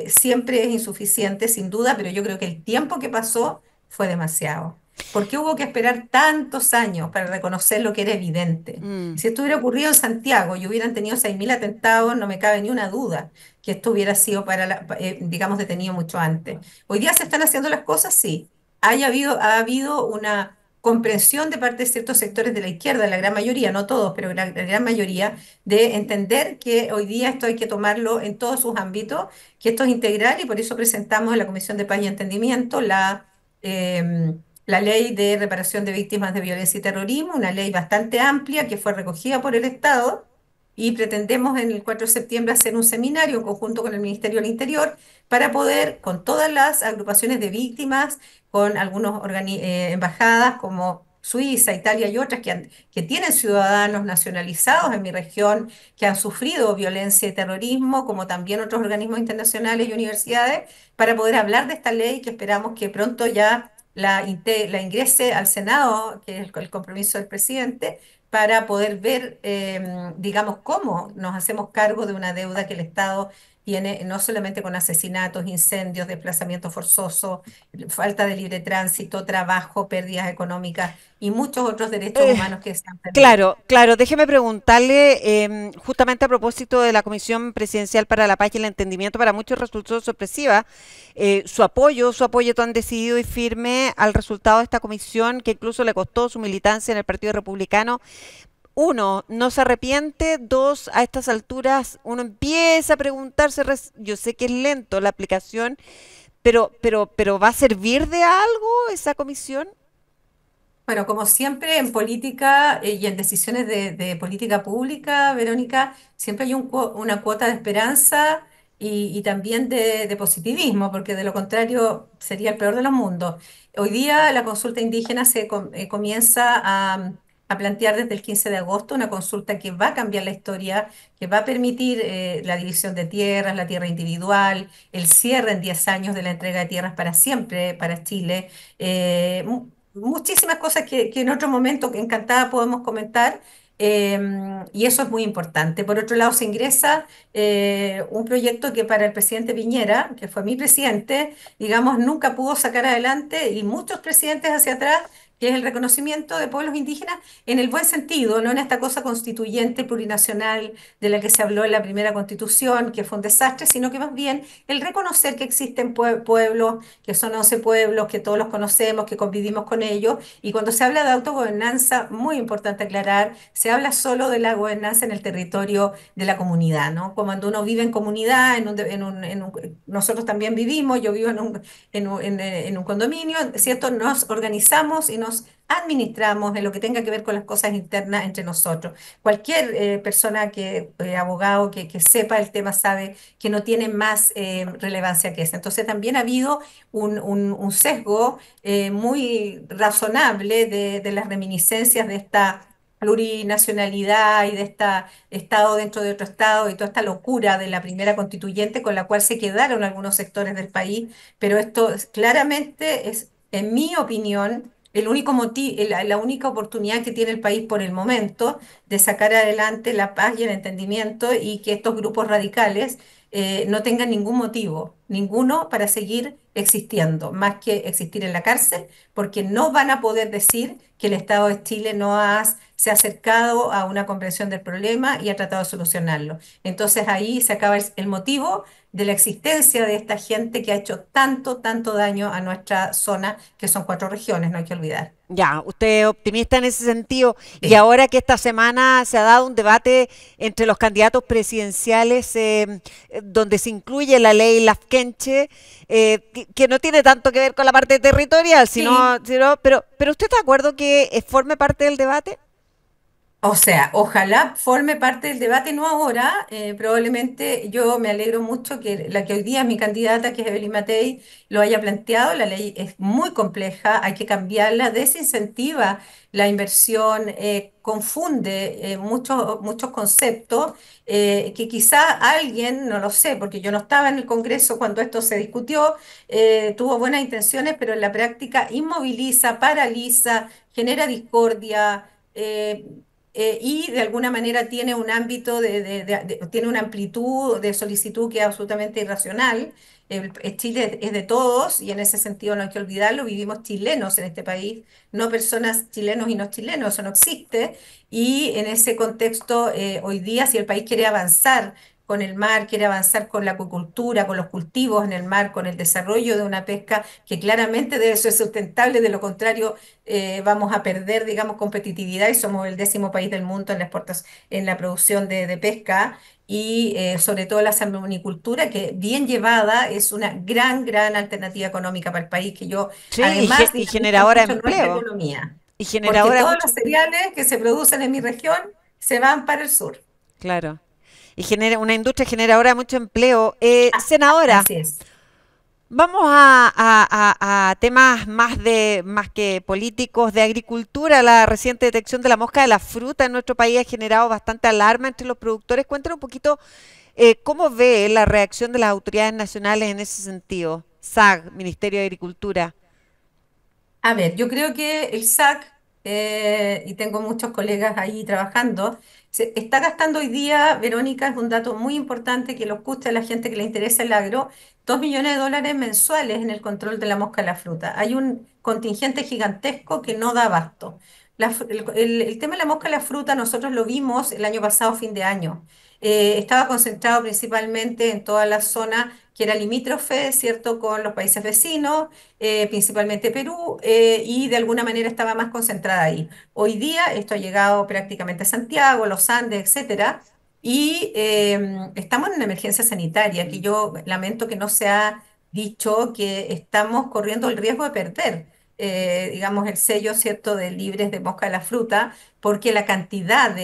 siempre es insuficiente, sin duda, pero yo creo que el tiempo que pasó fue demasiado. ¿Por qué hubo que esperar tantos años para reconocer lo que era evidente? Mm. Si esto hubiera ocurrido en Santiago y hubieran tenido 6.000 atentados, no me cabe ni una duda que esto hubiera sido digamos, detenido mucho antes. Hoy día se están haciendo las cosas, sí. Ha habido una comprensión de parte de ciertos sectores de la izquierda, la gran mayoría, no todos, pero la gran mayoría, de entender que hoy día esto hay que tomarlo en todos sus ámbitos, que esto es integral y por eso presentamos en la Comisión de Paz y Entendimiento la ley de reparación de víctimas de violencia y terrorismo, una ley bastante amplia que fue recogida por el Estado. Y pretendemos en el 4 de septiembre hacer un seminario en conjunto con el Ministerio del Interior para poder, con todas las agrupaciones de víctimas, con algunas embajadas como Suiza, Italia y otras que tienen ciudadanos nacionalizados en mi región que han sufrido violencia y terrorismo, como también otros organismos internacionales y universidades, para poder hablar de esta ley que esperamos que pronto ya la ingrese al Senado, que es el compromiso del presidente, para poder ver, digamos, cómo nos hacemos cargo de una deuda que el Estado tiene, no solamente con asesinatos, incendios, desplazamiento forzoso, falta de libre tránsito, trabajo, pérdidas económicas y muchos otros derechos Eh, humanos que se han perdido. Claro, claro. Déjeme preguntarle, justamente a propósito de la Comisión Presidencial para la Paz y el Entendimiento, para muchos resultó sorpresiva su apoyo tan decidido y firme al resultado de esta comisión, que incluso le costó su militancia en el Partido Republicano. Uno, no se arrepiente. Dos, a estas alturas uno empieza a preguntarse, yo sé que es lento la aplicación, pero ¿va a servir de algo esa comisión? Bueno, como siempre en política y en decisiones de política pública, Verónica, siempre hay una cuota de esperanza y también de positivismo, porque de lo contrario sería el peor de los mundos. Hoy día la consulta indígena comienza a plantear desde el 15 de agosto una consulta que va a cambiar la historia, que va a permitir la división de tierras, la tierra individual, el cierre en 10 años de la entrega de tierras para siempre para Chile. Muchísimas cosas que en otro momento encantada podemos comentar, y eso es muy importante. Por otro lado, se ingresa un proyecto que para el presidente Piñera, que fue mi presidente, digamos, nunca pudo sacar adelante y muchos presidentes hacia atrás, que es el reconocimiento de pueblos indígenas en el buen sentido, no en esta cosa constituyente plurinacional de la que se habló en la primera constitución, que fue un desastre, sino que más bien el reconocer que existen pueblos, que son 11 pueblos, que todos los conocemos, que convivimos con ellos. Y cuando se habla de autogobernanza, muy importante aclarar, se habla solo de la gobernanza en el territorio de la comunidad, ¿no? Como cuando uno vive en comunidad, nosotros también vivimos, yo vivo en un condominio, ¿cierto? Nos organizamos y nos administramos en lo que tenga que ver con las cosas internas entre nosotros. Cualquier persona abogado que sepa el tema sabe que no tiene más relevancia que esa. Entonces también ha habido un sesgo muy razonable de las reminiscencias de esta plurinacionalidad y de este Estado dentro de otro Estado y toda esta locura de la primera constituyente con la cual se quedaron algunos sectores del país, pero esto claramente es, en mi opinión, el único la única oportunidad que tiene el país por el momento de sacar adelante la paz y el entendimiento y que estos grupos radicales no tengan ningún motivo, ninguno para seguir existiendo, más que existir en la cárcel, porque no van a poder decir que el Estado de Chile se ha acercado a una comprensión del problema y ha tratado de solucionarlo. Entonces ahí se acaba el motivo de la existencia de esta gente que ha hecho tanto, tanto daño a nuestra zona, que son 4 regiones, no hay que olvidar. Ya, usted es optimista en ese sentido. Y Sí. ahora que esta semana se ha dado un debate entre los candidatos presidenciales, donde se incluye la ley Lafkenche, que no tiene tanto que ver con la parte territorial, Sí, pero ¿usted está de acuerdo que forme parte del debate? o sea, ojalá forme parte del debate, no ahora. Probablemente yo me alegro mucho que la que hoy día es mi candidata, que es Evelyn Matei, lo haya planteado. La ley es muy compleja, hay que cambiarla, desincentiva la inversión, confunde muchos conceptos que quizá alguien, no lo sé, porque yo no estaba en el Congreso cuando esto se discutió, tuvo buenas intenciones, pero en la práctica inmoviliza, paraliza, genera discordia. y de alguna manera tiene un ámbito tiene una amplitud de solicitud que es absolutamente irracional. Chile es de todos y en ese sentido no hay que olvidarlo, vivimos chilenos en este país, no personas chilenos y no chilenos, eso no existe. Y en ese contexto, hoy día, si el país quiere avanzar con el mar, quiere avanzar con la acuicultura, con los cultivos en el mar, con el desarrollo de una pesca que claramente debe ser sustentable, de lo contrario vamos a perder, digamos, competitividad y somos el 10.º país del mundo en en la producción de pesca y sobre todo la salmonicultura, que bien llevada es una gran alternativa económica para el país, que yo Sí, además y dinamiza generadora de mucho nuestra empleo. economía, Y porque generadora de todos mucho los empleo. cereales que se producen en mi región se van para el sur. Claro. Y genera una industria generadora de mucho empleo. Senadora, Así es. vamos a temas más que políticos de agricultura. La reciente detección de la mosca de la fruta en nuestro país ha generado bastante alarma entre los productores. Cuéntanos un poquito cómo ve la reacción de las autoridades nacionales en ese sentido. SAG, Ministerio de Agricultura. A ver, yo creo que el SAC, y tengo muchos colegas ahí trabajando, se está gastando hoy día, Verónica, es un dato muy importante que lo escucha a la gente que le interesa el agro, 2 millones de dólares mensuales en el control de la mosca de la fruta. Hay un contingente gigantesco que no da abasto. El tema de la mosca de la fruta nosotros lo vimos el año pasado, fin de año. Estaba concentrado principalmente en toda la zona que era limítrofe, ¿cierto?, con los países vecinos, principalmente Perú, y de alguna manera estaba más concentrada ahí. Hoy día esto ha llegado prácticamente a Santiago, los Andes, etcétera, y estamos en una emergencia sanitaria, que yo lamento que no se ha dicho que estamos corriendo el riesgo de perder, digamos, el sello, ¿cierto?, de libres de mosca de la fruta, porque la cantidad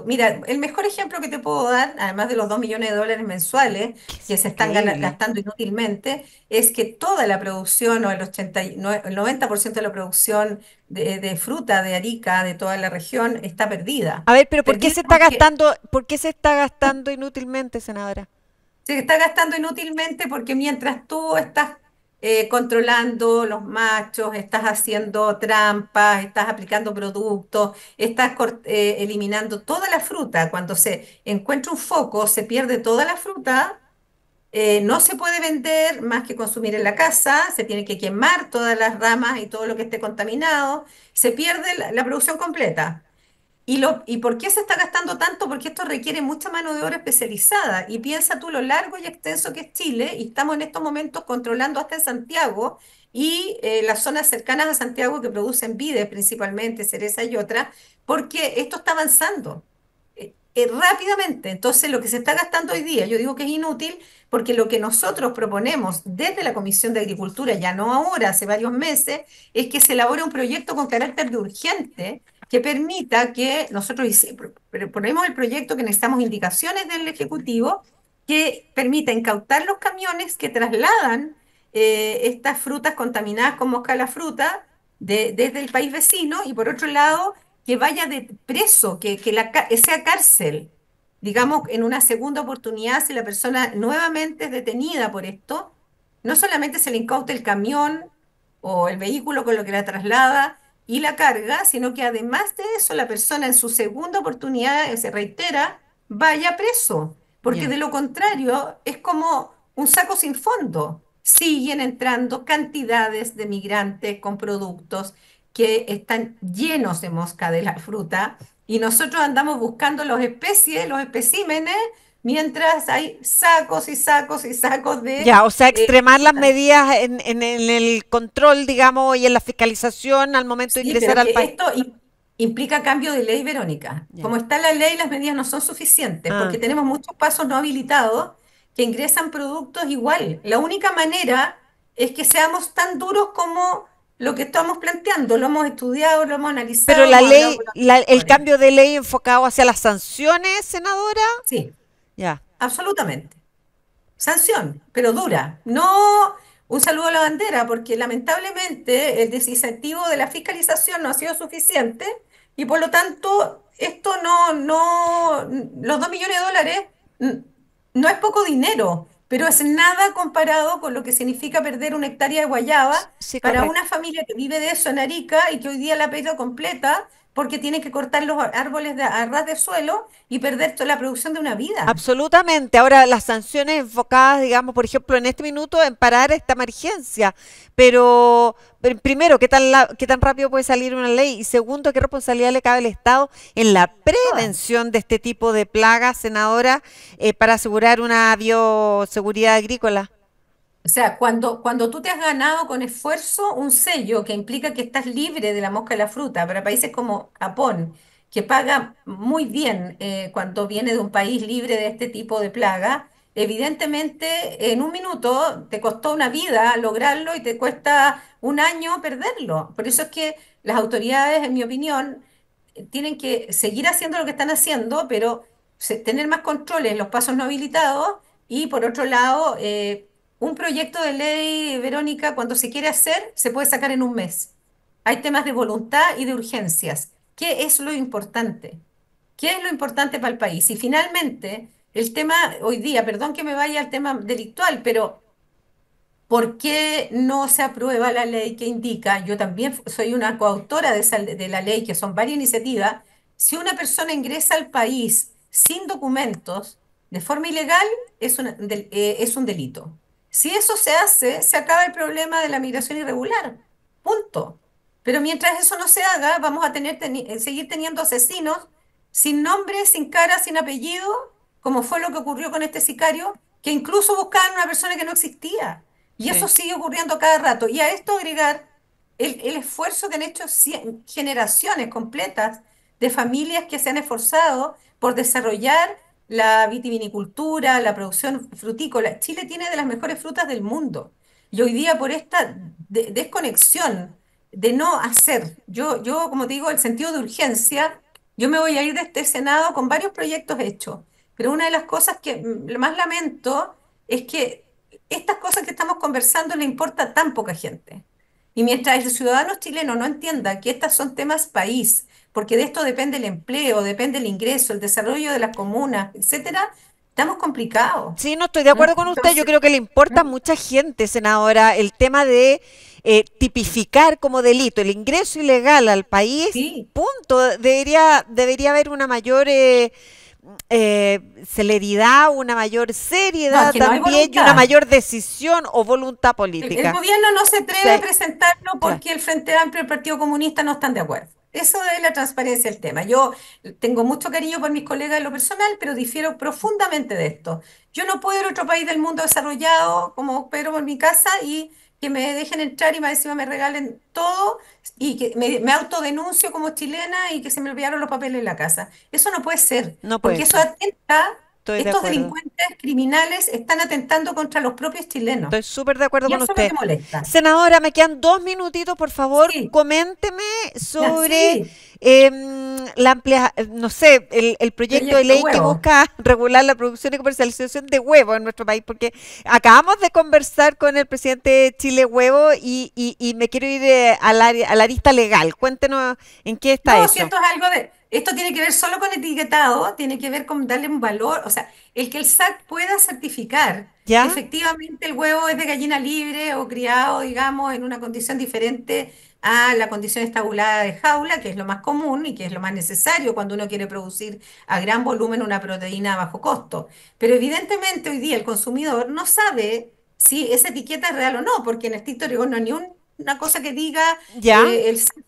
Mira, el mejor ejemplo que te puedo dar, además de los 2 millones de dólares mensuales Es que se están increíble. gastando inútilmente, es que toda la producción o el 90% de la producción de fruta de Arica, de toda la región, está perdida. A ver, pero ¿por qué Perdida se está porque gastando, por qué se está gastando inútilmente, senadora? se está gastando inútilmente porque mientras tú estás controlando los machos, estás haciendo trampas, estás aplicando productos, estás eliminando toda la fruta, cuando se encuentra un foco, se pierde toda la fruta. No se puede vender más que consumir en la casa, se tiene que quemar todas las ramas y todo lo que esté contaminado, se pierde la producción completa. ¿Y por qué se está gastando tanto? Porque esto requiere mucha mano de obra especializada. Y piensa tú lo largo y extenso que es Chile, y estamos en estos momentos controlando hasta en Santiago y las zonas cercanas a Santiago que producen vides, principalmente cereza y otra, porque esto está avanzando rápidamente. Entonces, lo que se está gastando hoy día, yo digo que es inútil, porque lo que nosotros proponemos desde la Comisión de Agricultura, ya no ahora, hace varios meses, es que se elabore un proyecto con carácter de urgente que permita que nosotros ponemos el proyecto, que necesitamos indicaciones del Ejecutivo que permita incautar los camiones que trasladan estas frutas contaminadas con mosca de la fruta desde el país vecino, y por otro lado que vaya de preso, sea cárcel, digamos, en una segunda oportunidad, si la persona nuevamente es detenida por esto, no solamente se le incauta el camión o el vehículo con lo que la traslada y la carga, sino que además de eso, la persona en su segunda oportunidad, se reitera, vaya preso, porque Ya. de lo contrario es como un saco sin fondo. Siguen entrando cantidades de migrantes con productos que están llenos de mosca de la fruta, y nosotros andamos buscando los especímenes, mientras hay sacos y sacos y sacos de... Ya, o sea, extremar las fruta. medidas en el control, digamos, y en la fiscalización al momento de Sí, ingresar pero al que país. esto implica cambio de ley, Verónica. Ya. Como está la ley, las medidas no son suficientes, Ah, porque tenemos muchos pasos no habilitados que ingresan productos igual. La única manera es que seamos tan duros como lo que estamos planteando. Lo hemos estudiado, lo hemos pero analizado, la hemos hablado ley, con los el agricultores. cambio de ley enfocado hacia las sanciones, senadora. Sí, Ya. absolutamente. Sanción, pero dura. No un saludo a la bandera, porque lamentablemente el desincentivo de la fiscalización no ha sido suficiente, y por lo tanto esto los 2 millones de dólares mm, no es poco dinero, pero es nada comparado con lo que significa perder una hectárea de guayaba Sí, para correcto. una familia que vive de eso en Arica y que hoy día la pega completa porque tienen que cortar los árboles a ras de suelo y perder toda la producción de una vida. Absolutamente. Ahora, las sanciones enfocadas, digamos, por ejemplo, en este minuto en parar esta emergencia. Pero primero, qué tan rápido puede salir una ley? Y segundo, ¿qué responsabilidad le cabe al Estado en la prevención de este tipo de plagas, senadora, para asegurar una bioseguridad agrícola? O sea, cuando tú te has ganado con esfuerzo un sello que implica que estás libre de la mosca de la fruta, para países como Japón, que paga muy bien cuando viene de un país libre de este tipo de plaga, evidentemente en un minuto te costó una vida lograrlo y te cuesta un año perderlo. Por eso es que las autoridades, en mi opinión, tienen que seguir haciendo lo que están haciendo, pero tener más controles en los pasos no habilitados y por otro lado, un proyecto de ley, Verónica, cuando se quiere hacer, se puede sacar en un mes. Hay temas de voluntad y de urgencias. ¿Qué es lo importante? ¿Qué es lo importante para el país? Y finalmente, el tema hoy día, perdón que me vaya al tema delictual, pero ¿por qué no se aprueba la ley que indica? Yo también soy una coautora de la ley, que son varias iniciativas. Si una persona ingresa al país sin documentos, de forma ilegal, es un delito. Si eso se hace, se acaba el problema de la migración irregular. Punto. Pero mientras eso no se haga, vamos a seguir teniendo asesinos sin nombre, sin cara, sin apellido, como fue lo que ocurrió con este sicario, que incluso buscaban una persona que no existía. Y eso Sí. sigue ocurriendo cada rato. Y a esto agregar el esfuerzo que han hecho generaciones completas de familias que se han esforzado por desarrollar la vitivinicultura, la producción frutícola. Chile tiene de las mejores frutas del mundo. Y hoy día por esta desconexión de no hacer, yo como te digo, el sentido de urgencia, yo me voy a ir de este Senado con varios proyectos hechos. Pero una de las cosas que más lamento es que estas cosas que estamos conversando le importa a tan poca gente. Y mientras el ciudadano chileno no entienda que estos son temas país, porque de esto depende el empleo, depende el ingreso, el desarrollo de las comunas, etcétera, estamos complicados. Sí, no estoy de ¿Mm? acuerdo con usted. Yo Entonces, creo que le importa a ¿mm? mucha gente, senadora, el tema de tipificar como delito el ingreso ilegal al país. Sí, Punto. Debería haber una mayor celeridad, una mayor no, es seriedad que no hay también y una voluntad. mayor decisión o voluntad El política. gobierno no se atreve a Sí, presentarlo claro. porque el Frente Amplio y el Partido Comunista no están de acuerdo. Eso es la transparencia del tema. Yo tengo mucho cariño por mis colegas en lo personal, pero difiero profundamente de esto. Yo no puedo ir a otro país del mundo desarrollado como Pedro por mi casa y que me dejen entrar y más encima me regalen todo y que me autodenuncio como chilena y que se me olvidaron los papeles en la casa. Eso no puede ser, No puede porque eso ser. atenta, Estoy de estos acuerdo. delincuentes criminales están atentando contra los propios chilenos. Estoy súper de acuerdo Y con eso es lo usted. que molesta. Senadora, me quedan 2 minutitos, por favor, Sí, coménteme ya, sobre sí, la amplia, no sé, el proyecto de proyecto ley que huevo. busca regular la producción y comercialización de huevos en nuestro país, porque acabamos de conversar con el presidente de Chile Huevo y me quiero ir a la arista legal. Cuéntenos en qué está No, si eso. esto es algo esto tiene que ver solo con etiquetado, tiene que ver con darle un valor, o sea, el que el SAC pueda certificar que ¿Ya? efectivamente el huevo es de gallina libre o criado, digamos, en una condición diferente a la condición estabulada de jaula, que es lo más común y que es lo más necesario cuando uno quiere producir a gran volumen una proteína a bajo costo. Pero evidentemente hoy día el consumidor no sabe si esa etiqueta es real o no, porque en estricto rigor no hay ni una cosa que diga ¿Ya?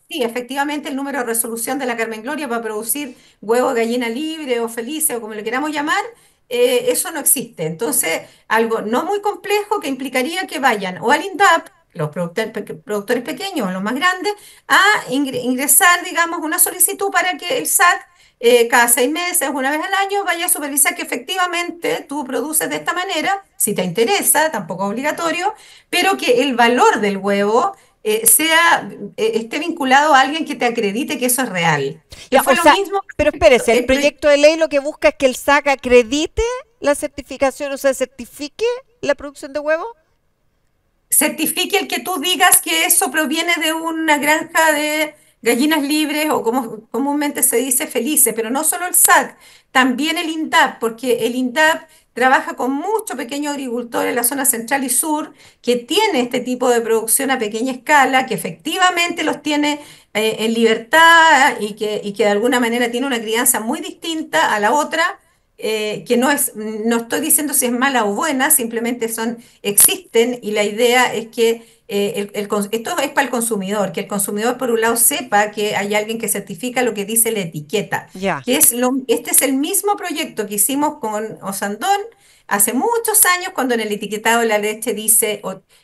sí, efectivamente el número de resolución de la Carmen Gloria para producir huevo de gallina libre o felice o como le queramos llamar, eso no existe. Entonces, algo no muy complejo que implicaría que vayan o al INDAP, los productores pequeños o los más grandes, a ingresar, digamos, una solicitud para que el SAC cada 6 meses, una vez al año, vaya a supervisar que efectivamente tú produces de esta manera, si te interesa, tampoco es obligatorio, pero que el valor del huevo esté vinculado a alguien que te acredite que eso es real. Que Ya, fue o lo sea, mismo, pero espérese, el el proyecto proyecto de ley lo que busca es que el SAC acredite la certificación, o sea, certifique la producción de huevos. certifique el que tú digas que eso proviene de una granja gallinas libres o como comúnmente se dice, felices, pero no solo el SAC, también el INDAP, porque el INDAP trabaja con muchos pequeños agricultores en la zona central y sur que tiene este tipo de producción a pequeña escala, que efectivamente los tiene en libertad y que de alguna manera tiene una crianza muy distinta a la otra, que no estoy diciendo si es mala o buena, simplemente existen y la idea es que esto es para el consumidor, que el consumidor por un lado sepa que hay alguien que certifica lo que dice la etiqueta, Ya, este es el mismo proyecto que hicimos con Osandón hace muchos años, cuando en el etiquetado de la leche dice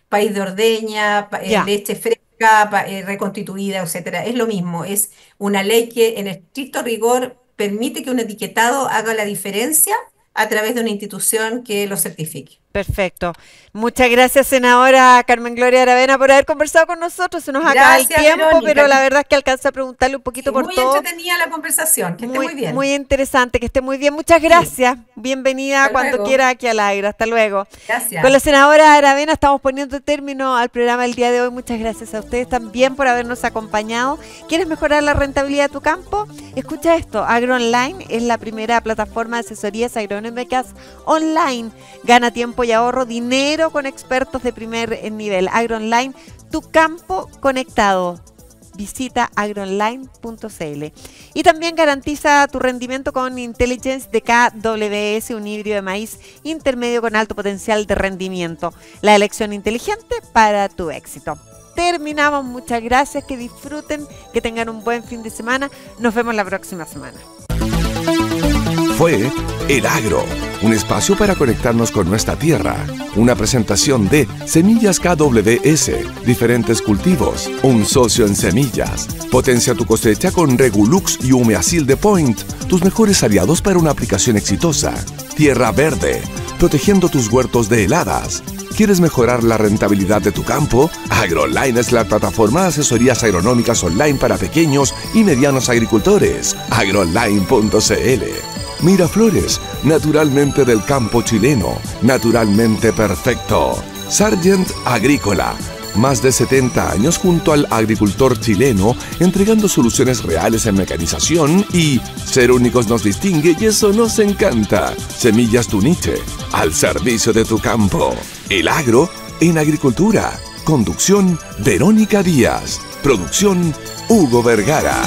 país de ordeña, ya. leche fresca, reconstituida, etcétera. Es lo mismo, es una ley que en estricto rigor permite que un etiquetado haga la diferencia a través de una institución que lo certifique. Perfecto. Muchas gracias, senadora Carmen Gloria Aravena, por haber conversado con nosotros. Se nos acaba el Gracias, tiempo, Verónica. pero la verdad es que alcanza a preguntarle un poquito Sí, por muy todo. entretenida la conversación, que esté Muy, muy bien. muy interesante, que esté muy bien. Muchas Sí, gracias. Bienvenida hasta cuando luego. quiera aquí al aire. Hasta luego. Con la Gracias. senadora Aravena estamos poniendo término al programa del día de hoy. Muchas gracias a ustedes también por habernos acompañado. ¿Quieres mejorar la rentabilidad de tu campo? Escucha esto. AgroOnline es la primera plataforma de asesorías agronómicas online. Gana tiempo y ahorro dinero con expertos de primer nivel. AgroOnline, tu campo conectado. Visita agroonline.cl. Y también garantiza tu rendimiento con Intelligence de KWS, un híbrido de maíz intermedio con alto potencial de rendimiento. La elección inteligente para tu éxito. Terminamos, muchas gracias, que disfruten, que tengan un buen fin de semana. Nos vemos la próxima semana. Fue El Agro, un espacio para conectarnos con nuestra tierra. Una presentación de Semillas KWS, diferentes cultivos, un socio en semillas. Potencia tu cosecha con Regulux y Humeacil de Point, tus mejores aliados para una aplicación exitosa. Tierra Verde, protegiendo tus huertos de heladas. ¿Quieres mejorar la rentabilidad de tu campo? AgroOnline es la plataforma de asesorías agronómicas online para pequeños y medianos agricultores. agroonline.cl. Miraflores, naturalmente del campo chileno, naturalmente perfecto. Sargent Agrícola, más de 70 años junto al agricultor chileno, entregando soluciones reales en mecanización y ser únicos nos distingue y eso nos encanta. Semillas Tuniche, al servicio de tu campo. El Agro en agricultura. Conducción, Verónica Díaz. Producción, Hugo Vergara.